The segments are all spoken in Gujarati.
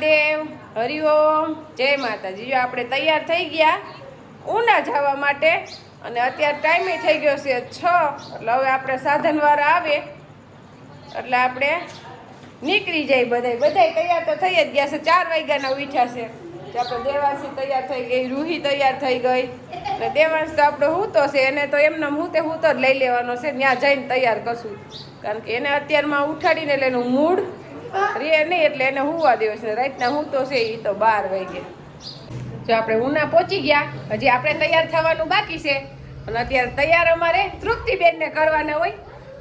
મહાદેવ, હરિઓમ, જય માતાજી। જો આપણે તૈયાર થઈ ગયા ઉના જવા માટે અને અત્યારે ટાઈમે થઈ ગયો છે 6। એટલે હવે આપણે સાધનવાળા આવે એટલે આપણે નીકળી જાય। બધાય તૈયાર તો થઈ જ ગયા છે। 4 વાગ્યાના ઉઠ્યા છે। આપણે દેવાંશી તૈયાર થઈ ગઈ, રૂહી તૈયાર થઈ ગઈ અને દેવાંશ તો આપણો હૂતો છે। એને તો એમને હૂતો જ લઈ લેવાનો છે, ત્યાં જઈને તૈયાર કરશું, કારણ કે એને અત્યારમાં ઉઠાડીને એટલે એનું મૂડ રે નહીં, એટલે એને હુવા દેવો છે। રાતના હૂતો છે એ તો 12 વાગે। જો આપણે ઉના પહોંચી ગયા, હજી આપણે તૈયાર થવાનું બાકી છે અને અત્યારે તૈયાર અમારે તૃપ્તિબેનને કરવાના હોય,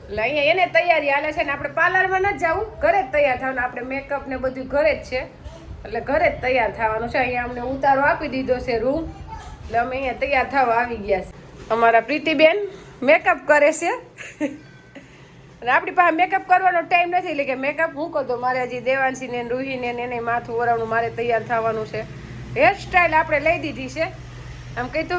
એટલે અહીંયા એને તૈયારી હાલે છે ને આપણે પાર્લરમાં નથી જવું, ઘરે જ તૈયાર થવાનું। આપણે મેકઅપ ને બધું ઘરે જ છે, એટલે ઘરે જ તૈયાર થવાનું છે। અહીંયા અમને ઉતારો આપી દીધો છે રૂમ, એટલે અમે અહીંયા તૈયાર થવા આવી ગયા છે। અમારા પ્રીતિબેન મેકઅપ કરે છે અને આપણી પાસે મેકઅપ કરવાનો ટાઈમ નથી, એટલે કે મેકઅપ હું કહું તો મારે હજી દેવાંશીને રૂહીને એને માથું વરાવવાનું મારે તૈયાર થવાનું છે। હેરસ્ટાઈલ આપણે લઈ દીધી છે, આમ કહી તો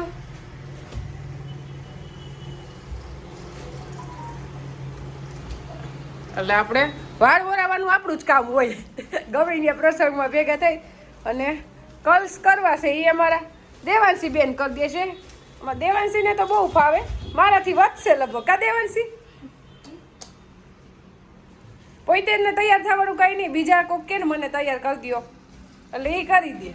એટલે આપણે વાળ વરાવવાનું આપણું જ કામ હોય ગમે ત્યાં પ્રસંગમાં ભેગા થઈ અને કર્લ્સ કરવા છે એ અમારા દેવાંશી બેન કરી દેશે। અમારા દેવાંશીને તો બહુ ફાવે, મારાથી વધશે લગભગ, કા દેવાંશી? પોતે ને તૈયાર થવાનું કંઈ નહીં, બીજા કોક કે ને મને તૈયાર કરી દો એટલે એ કરી દે।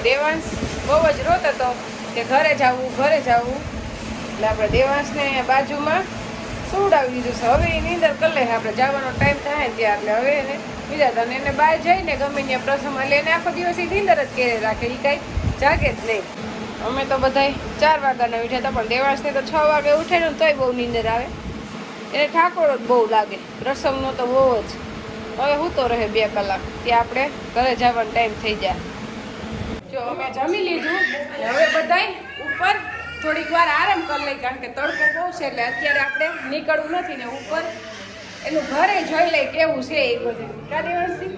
દેવાંશ બહુ જ રોતો હતો કે ઘરે જવું એટલે આપણે દેવાંશને અહીંયા બાજુમાં સુવડાવી દીધું છે. હવે એ નીંદર કરી લે. આપણે જવાનો ટાઈમ થાય ત્યાં એટલે હવે એને બીજા તને એને બહાર જઈને ગમે ત્યાં પ્રસંગમાં લઈને આખો દિવસ એ નીંદર જ કરે રાખે. એ કાંઈ જાગે જ નહીં. અમે તો બધાય 4 વાગ્યાના ઉઠ્યા હતા, પણ દેવાંશને તો 6 વાગે ઉઠે ને તોય બહુ નીંદર આવે. એને ઠાકોરો જ બહુ લાગે. પ્રસંગનો તો બહુ જ. હવે હું તો રહે 2 કલાક ત્યાં આપણે ઘરે જવાનો ટાઈમ થઈ જાય. જો અમે જમી લીધું. હવે બધાય ઉપર થોડીક વાર આરામ કરી લઈ, કારણ કે તડકો બહુ છે એટલે અત્યારે આપણે નીકળવું નથી ને ઉપર એનું ઘરે જોઈ લઈ કેવું છે એ બધું. કાદેવાસી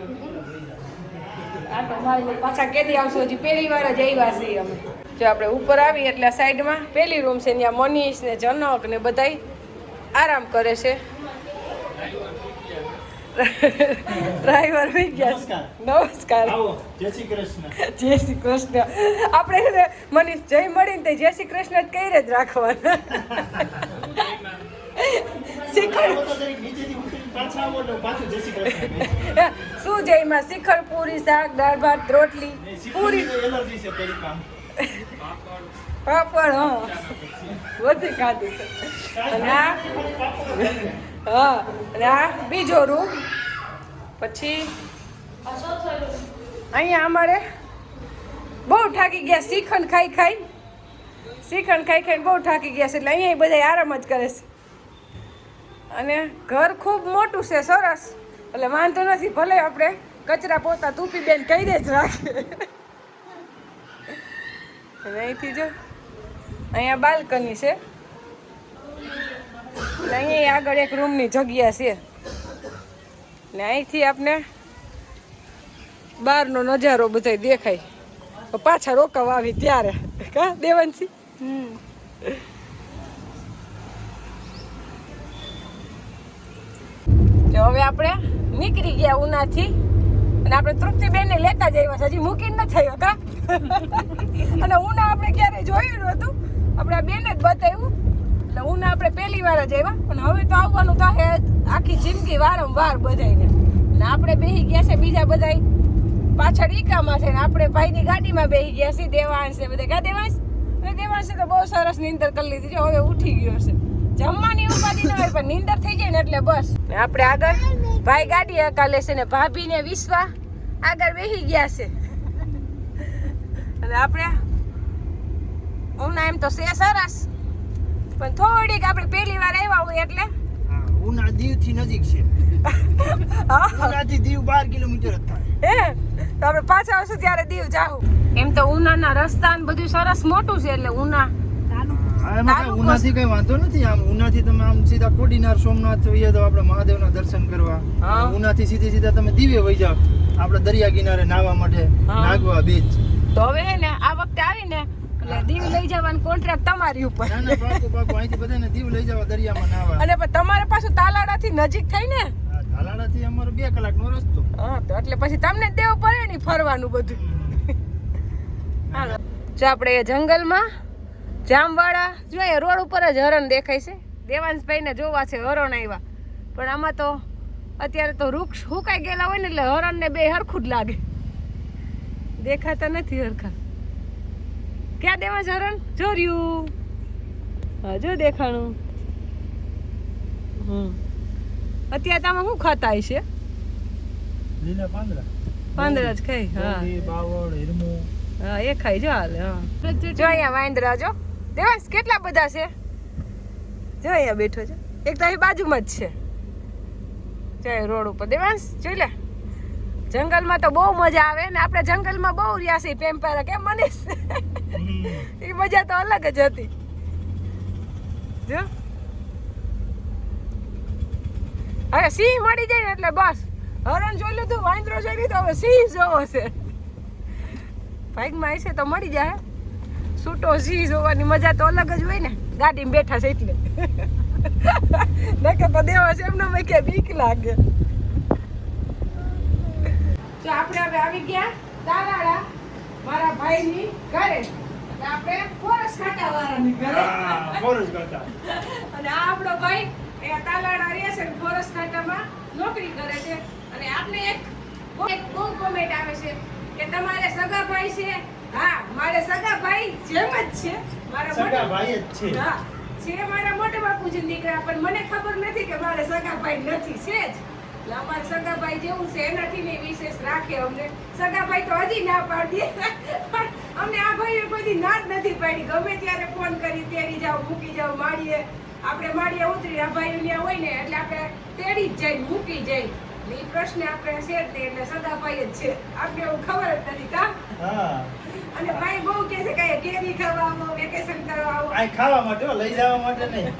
આટો મારી લઈ પાછા કેદી આવશું. હજી પહેલી વાર જ આવ્યા છીએ અમે. જો આપણે ઉપર આવી એટલે સાઈડમાં પેલી રૂમ છે, ત્યાં મનીષ ને જનક ને બધાય આરામ કરે છે. ડ્રાઈવર થઈ ગયા. નમસ્કાર. જય શ્રી કૃષ્ણ. જય શ્રી કૃષ્ણ. આપણે મનીષ જય મળીને તે જય શ્રી કૃષ્ણ જ કહી જ રાખવાના. શું જયમાં શિખર પૂરી શાક દાળ ભાત રોટલી પૂરી પાપડ. હા બધી ખાધી છે. અને હા અને આ બીજો રૂમ. પછી અહીંયા અમારે બહુ થાકી ગયા શ્રીખંડ ખાઈ ખાઈને બહુ થાકી ગયા છે એટલે અહીંયા બધા આરામ જ કરે છે. અને ઘર ખૂબ મોટું છે, સરસ, એટલે વાંધો નથી. ભલે આપણે કચરા પોતા તૂપી બેન કહી દે જ રાખે. અને અહીંથી જો અહીંયા બાલ્કની છે એટલે અહીંયા આગળ એક રૂમની જગ્યા છે ને અહીંથી આપણે બહારનો નજારો બધો દેખાય. પાછા રોકાવા આવી ત્યારે કા દેવાંશી? જો હવે આપણે નીકળી ગયા ઉનાથી અને આપણે તૃપ્તિબેનને લેતા જ આવ્યા છે. હજી મૂકીને ન થયો કા. અને ઉના આપણે ક્યારે જોયું નહોતું, આપણે આ બેને જ બતાવ્યું એટલે ઉના આપણે પહેલી વાર જ આવ્યા. પણ હવે તો આવવાનું થાય આખી જિંદગી વારંવાર બધાને. અને આપણે બેસી ગયા છે બીજા બધાય પાછળ ઈકામાં છે ને આપણે ભાઈની ગાડીમાં બેસી ગયા છીએ. દેવાંશ ને બધા કા દેવાંશ? અને દેવાંશે તો બહુ સરસ નીંદર કરી લીધી છે. હવે ઉઠી ગયો છે. જમવાની ઉપાધિ ન હોય પણ નીંદર થઈ જાય ને એટલે બસ. આપણે આગળ ભાઈ ગાડી હકાલે છે ને ભાભી ને વિશ્વા આગળ બેસી ગયા છે. અને આપણે ઉના એમ તો છે સરસ, પણ થોડીક આપણે પહેલી વાર આવ્યા હોય એટલે ઉના દીવ થી નજીક છે. ઉનાથી દીવ 12 કિલોમીટર જ થાય. હે તો આપણે પાછા આવશું ત્યારે દીવ જાવું. એમ તો ઉનાના રસ્તા ને બધું સરસ મોટું છે એટલે ઉના ઉનાથી કઈ વાંધો નથી. આમ ઉનાથી તમે આમ સીધા કોડીનાર સોમનાથ જઈએ તો આપણે મહાદેવના દર્શન કરવા. ઉનાથી સીધા તમે દીવે વહી જાવ આપણે દરિયા કિનારે નાહવા માટે નાગવા બીચ. તો હવે હે ને આ વખતે આવીને એટલે દીવ લઈ જવાનો કોન્ટ્રાક્ટ તમારી ઉપર. ના ના પાકું અહીંથી બધાને દીવ લઈ જવા દરિયામાં નાહવા. અને પણ તમારે પાછું તાલાડાથી નજીક થાય ને? તાલાડાથી અમારો 2 કલાકનો રસ્તો. હા તો એટલે પછી તમને દેવું પડે ને ફરવાનું બધું. હાલો જો આપણે જંગલમાં જામવાળા જોઈએ રોડ ઉપર જ હરણ દેખાય છે. દેવાંશભાઈને જોવા છે હરણ આવ્યા, પણ આમાં તો અત્યારે તો વૃક્ષ હુકાઈ ગયેલા હોય ને એટલે હરણને બે હરખું જ લાગે, દેખાતા નથી હરખા. ક્યાં દેવાંશ હરણ? જો રહ્યું, હા જો દેખાણું. અત્યારે તમે શું ખાતા હશે? લીલા પાંદડા જ ખાઈ. હા બાવળ હિરમો હા એ ખાઈ જો હાલે. હા જો અહીંયા વાંદરા જો દેવાંશ કેટલા બધા છે. જો અહીંયા બેઠો છે એક તો અહીં બાજુમાં જ છે. જો રોડ ઉપર દેવાંશ જોઈ લે. જંગલમાં તો બહુ મજા આવે ને આપણે જંગલમાં બહુ રહ્યા છીએ પેમ્પારા. કેમ મનીષ? એ મજા તો અલગ જ હતી. જો હવે સિંહ મળી જાય ને એટલે બસ. હરણ જોઈ લીધું, વાંદરો જોઈ લીધો, હવે સિંહ જોવો છે. ભાગમાં હશે તો મળી જાય. છૂટો સિંહ જોવાની મજા તો અલગ જ હોય ને. ગાડીમાં બેઠા છે એટલે નકે તો દેવા છે એમને મેં કે બીક લાગે. તો આપણે હવે આવી ગયા તાલાડા મારા ભાઈની ઘરે. આપણે ફોરેસ્ટ ખાતા વાળાની ઘરે. ફોરેસ્ટ ખાતા. અને આ આપણો ભાઈ એ તાલાડા રહે છે, ફોરેસ્ટ ખાતામાં નોકરી કરે છે. અને આપણે એક બહુ કોમેન્ટ આવે છે કે તમારે સગા ભાઈ છે? હા, મારે સગા ભાઈ જેમ જ છે. મારા સગા મોટા ભાઈ જ છે. હા, છે મારા મોટા બાપુજીના દીકરા, પણ મને ખબર નથી કે મારે સગા ભાઈ નથી. છે જ એટલે અમારે સગા ભાઈ જેવું છે એનાથી ને વિશેષ રાખે અમને. સગા ભાઈ તો હજી ના પાડી દે, પણ અમને આ ભાઈએ કોઈ દી ના જ નથી પાડી. ગમે ત્યારે ફોન કરી તેડી જાવ, મૂકી જાવ માળીએ. આપણે માળીએ ઉતરી આ ભાઈ ત્યાં હોય ને એટલે આપણે તેડી જ જાય, મૂકી જાય. એટલે ઈ પ્રશ્ન આપણે છે જ નહીં, એટલે સગા ભાઈ જ છે. આપણે એવું ખબર જ નથી કા. હા અને ભાઈ બહુ કહે છે કે કેરી ખાવા આવો, વેકેશન કરવા આવો. આ ખાવા માટે હો, લઈ જવા માટે નહીં.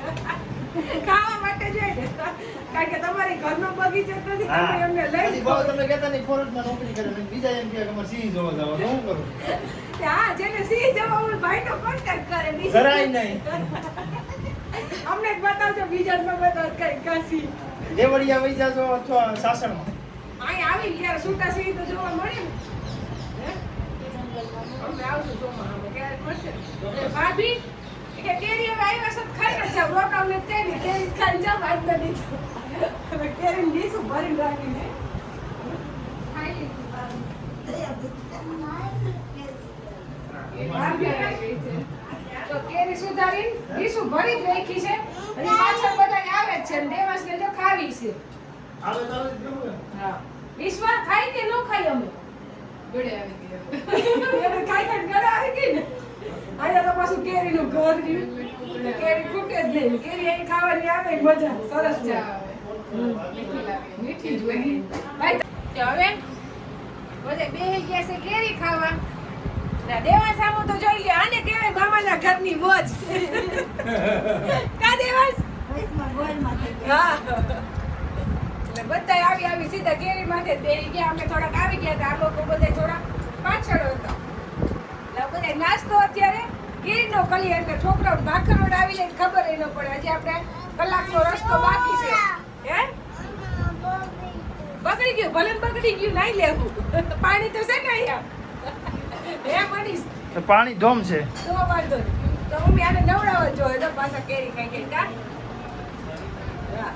ખાવા માટે જોઈએ, કારણ કે તમારી ઘરનો બગીચો જ નથી. હા. તમે એમને લઈ પછી બહુ તમે કહેતા નહીં ફોરેસ્ટમાં નોકરી કરે ને બીજા એમ કહે કે અમારે સિંહ જોવા જાવ તો શું કરું? હા, જેને સિંહ જવા હોય ભાઈનો કોન્ટેક્ટ કરે. બીજું જરાય નહીં. અમને જ બતાવજો, બીજાને ન બતાવો કઈ કાસી. દેવળિયા વઈ જાજો અથવા સાસણમાં. અહીં આવી ત્યારે છૂટા સિંહ તો જોવા મળે ને. હે? અમે આવશું ચોમાસામાં, ક્યારેક મળશે. એટલે ભાભી કે કેરી હવે આવ્યા છે તો ખાઈને જાવ, રોકાવને જ કહીને કેરી ખાઈને જાવ, આજ નથી જાવ. હવે કેરીને ડીશું ભરીને રાખીને ખાઈ લીધું ભાભી આવી છે. તો કેરી સુધારીને ડીશું ભરી જ રાખી છે. હજી પાછળ બધાય આવે જ છે ને દેવાંશને જો ખાવી છે. આવે તો આવે જ કેવું? હા, વિશ્વા ખાઈ કે ન ખાઈ અમે ગળે આવી ગયો. એને ખાઈ ખાઈને ઘરે આવી ગઈ ને. અહીંયા તો પાછું કેરીનું ઘર રહ્યું. એટલે કેરી ખૂટે જ નહીં. કેરી અહીં ખાવાની આવે મજા સરસ છે. મજા આવે. મીઠી લાગે. મીઠી જ હોય. ભાઈ તો હવે બધે બેહી ગયા છે કેરી ખાવા. ના દેવાંશ સામું તો જોઈ લે, આને કહેવાય મામાના ઘરની મોજ. કા દેવાંશ? હા. એટલે બધાય આવી સીધા કેરી માટે જ બેહી ગયા. અમે થોડાક આવી ગયા હતા, આ લોકો બધા થોડાક પાછળ હતા. એટલે બધા નાસ્તો અત્યારે કેરીનો કરીએ એટલે છોકરાઓ ભાખરોડ આવી જાય ખબર ય ન પડે. હજી આપણે કલાકનો રસ્તો બાકી છે. હે બગડી ગયું, ભલે ને બગડી ગયું, નાઈ લેવું. પાણી તો છે ને અહીંયા. હે મનીષ, તો પાણી ધોમ છે. તો વાંધો નહીં. તો હું આને નવડાવવા જોઈએ તો પાછા કેરી ખાઈ ગઈ કા. હા.